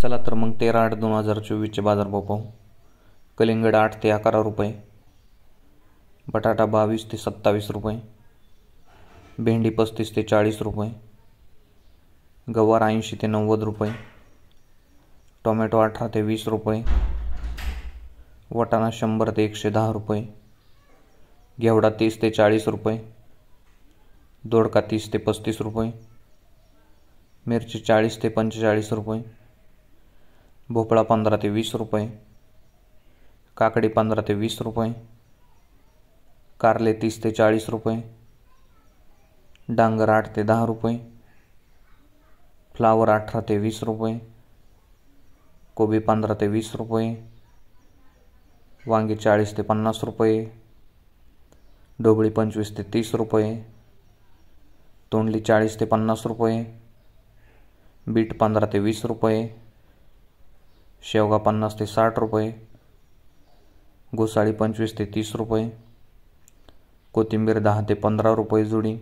चला तर मग 13/8/2024चे बाजारभाव पाहू। कलिंगड 8 ते 11 रुपये, बटाटा 22 ते 27 रुपये, भेंडी 35 ते 40 रुपये, गवार 80 ते 90 रुपये, टोमॅटो 18 ते 20 रुपये, वाटाणा 100 ते 110 रुपये, घेवडा 30 ते 40 रुपये, दोडका 30 ते 35 रुपये, मिरची 40 ते 45 रुपये, भोपळा 15 ते 20 रुपये, काकडी 15 ते 20 रुपये, कारले 30 ते 40 रुपये, डांगर 8 ते 10 रुपये, फ्लावर 18 ते 20 रुपये, कोबी 15 ते 20 रुपये, वांगी 40 ते 50 रुपये, ढोबळी 25 ते 30 रुपये, तोंडली 40 ते 50 रुपये, बीट 15 ते 20 रुपये, शेवगा 50 ते 60 रुपये, घोसाळी 25 ते 30 रुपये, कोथिंबीर 10 ते 15 रुपये जोडी,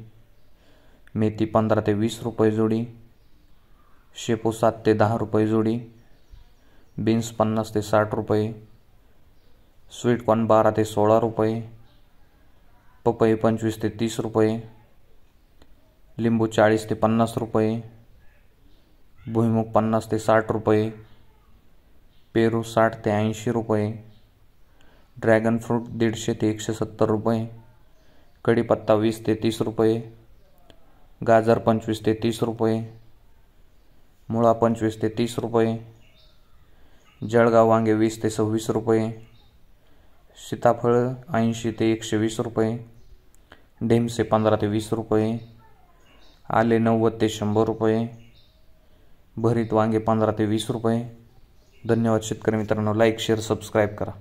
मेथी 15 ते 20 रुपये जोडी, शेपू 7 ते 10 रुपये जोडी, बीन्स 50 ते 60 रुपये, स्वीटकॉर्न 12 ते 16 रुपये, पपई 25 ते 30 रुपये, लिंबू 40 ते 50 रुपये, भुईमूग 50 ते 60 रुपये, पेरू 60 ते 80 रुपये, ड्रॅगन फ्रूट 150 ते 170 रुपये, कढीपत्ता 20 ते 30 रुपये, गाजर 25 ते 30 रुपये, मुळा 25 ते 30 रुपये, जळगाव वांगे 20 ते 26 रुपये, सीताफळ 80 ते 120 रुपये, ढेमसे 15 ते 20 रुपये, आले 90 ते 100 रुपये, भरीत वांगे 15 ते 20 रुपये। धन्यवाद शेतकरी मित्रांनो, लाईक शेअर सबस्क्राईब करा।